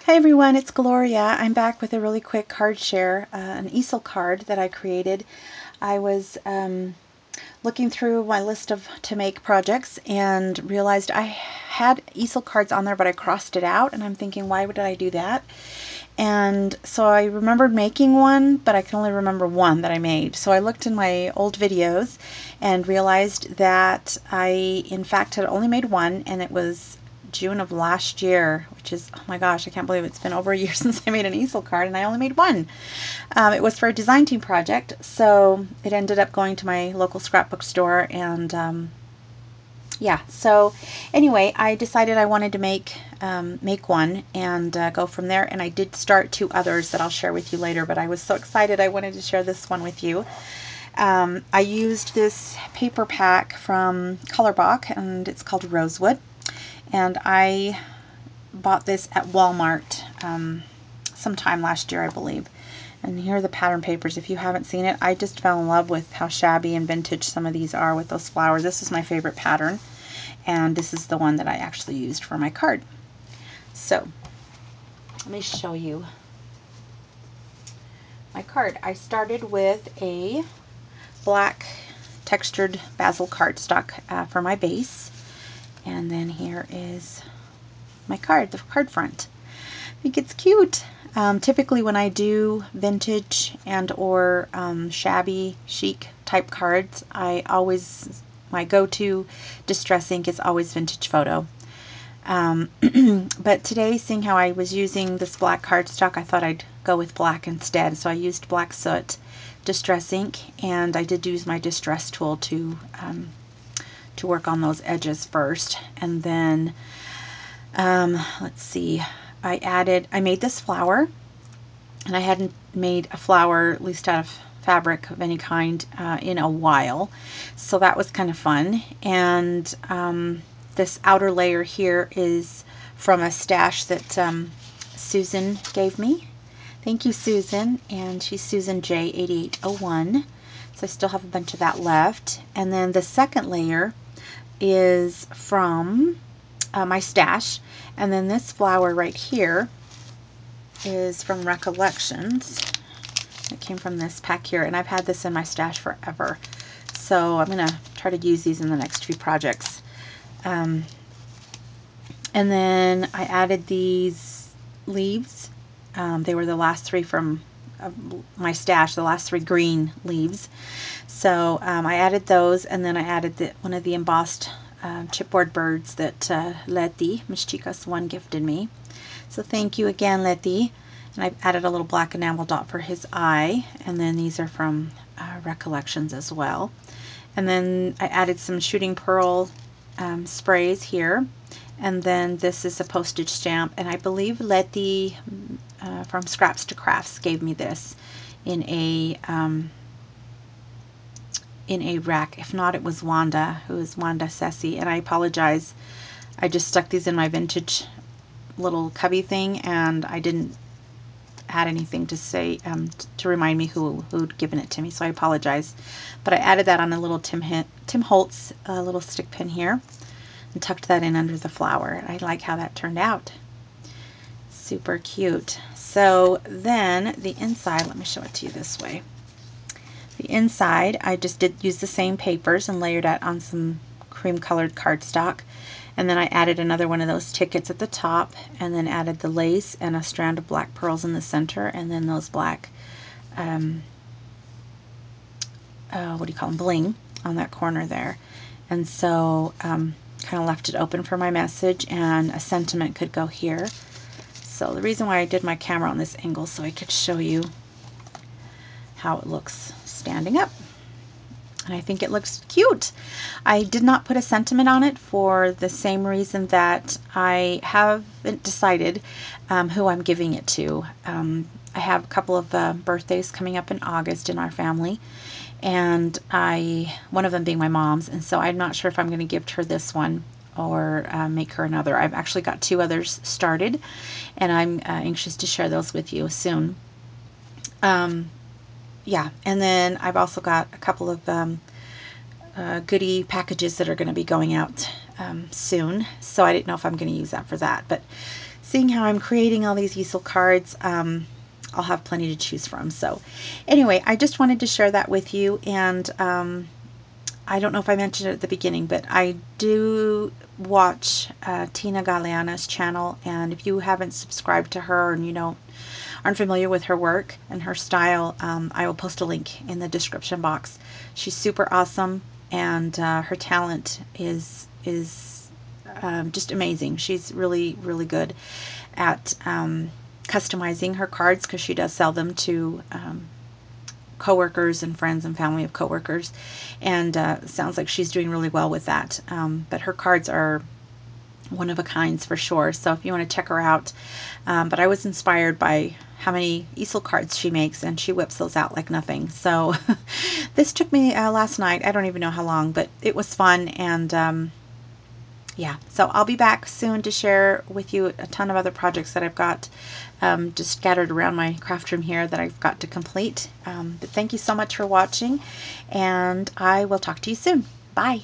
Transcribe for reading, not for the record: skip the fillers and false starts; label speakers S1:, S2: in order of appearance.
S1: Hi everyone, it's Gloria. I'm back with a really quick card share, an Easel card that I created. I was looking through my list of to make projects and realized I had Easel cards on there, but I crossed it out, and I'm thinking, why did I do that? And so I remembered making one, but I can only remember one that I made. So I looked in my old videos and realized that I, in fact, had only made one, and it was June of last year, which is, oh my gosh, I can't believe it's been over a year since I made an Easel card, and I only made one. It was for a design team project, so it ended up going to my local scrapbook store, and yeah, so anyway, I decided I wanted to make one and go from there, and I did start 2 others that I'll share with you later, but I was so excited I wanted to share this one with you. I used this paper pack from Colorbok, and it's called Rosewood, and I bought this at Walmart sometime last year, I believe. And here are the pattern papers. If you haven't seen it, I just fell in love with how shabby and vintage some of these are with those flowers. This is my favorite pattern, and this is the one that I actually used for my card. So let me show you my card. I started with a black textured basil cardstock for my base, and then here is my card, the card front. I think it's cute. Typically when I do vintage and or shabby chic type cards, my go-to distress ink is always vintage photo. But today, seeing how I was using this black cardstock, I thought I'd go with black instead. So I used Black Soot distress ink, and I did use my distress tool to work on those edges first. And then let's see, I made this flower, and I hadn't made a flower, at least out of fabric of any kind, in a while, so that was kind of fun. And this outer layer here is from a stash that Susan gave me. Thank you, Susan, and she's Susan J8801, so I still have a bunch of that left. And then the second layer is from my stash, and then this flower right here is from Recollections. It came from this pack here, and I've had this in my stash forever, so I'm gonna try to use these in the next few projects. And then I added these leaves. They were the last 3 from my stash, the last 3 green leaves, so I added those, and then I added one of the embossed chipboard birds that Letty, Miss Chicas One, gifted me. So thank you again, Letty. And I've added a little black enamel dot for his eye, and then these are from Recollections as well. And then I added some shooting pearl sprays here, and then this is a postage stamp, and I believe Letty from Scraps to Crafts gave me this in a rack. If not, it was Wanda, who is Wanda Ceci, and I apologize. I just stuck these in my vintage little cubby thing, and I didn't add anything to say to remind me who'd given it to me, so I apologize. But I added that on a little Tim Holtz little stick pin here, and tucked that in under the flower. I like how that turned out. Super cute. So then the inside, let me show it to you this way. The inside, I just did use the same papers and layered that on some cream colored cardstock, and then I added another one of those tickets at the top, and then added the lace and a strand of black pearls in the center, and then those black what do you call them, bling on that corner there. And so kind of left it open for my message, and a sentiment could go here. So the reason why I did my camera on this angle, so I could show you how it looks standing up. And I think it looks cute. I did not put a sentiment on it for the same reason that I haven't decided who I'm giving it to. I have a couple of birthdays coming up in August in our family, and one of them being my mom's, and so I'm not sure if I'm going to give her this one or make her another. I've actually got 2 others started, and I'm anxious to share those with you soon. Yeah, and then I've also got a couple of goodie packages that are going to be going out soon, so I didn't know if I'm going to use that for that. But seeing how I'm creating all these easel cards, I'll have plenty to choose from. So anyway, I just wanted to share that with you. And I don't know if I mentioned it at the beginning, but I do watch Tina Galeana's channel, and if you haven't subscribed to her and aren't familiar with her work and her style, I will post a link in the description box. She's super awesome, and her talent is just amazing. She's really, really good at customizing her cards, because she does sell them to coworkers and friends and family of coworkers, and sounds like she's doing really well with that. But her cards are one of a kinds for sure, so if you want to check her out. But I was inspired by how many easel cards she makes, and she whips those out like nothing. So this took me last night. I don't even know how long, but it was fun. And yeah, so I'll be back soon to share with you a ton of other projects that I've got just scattered around my craft room here that I've got to complete. But thank you so much for watching, and I will talk to you soon. Bye.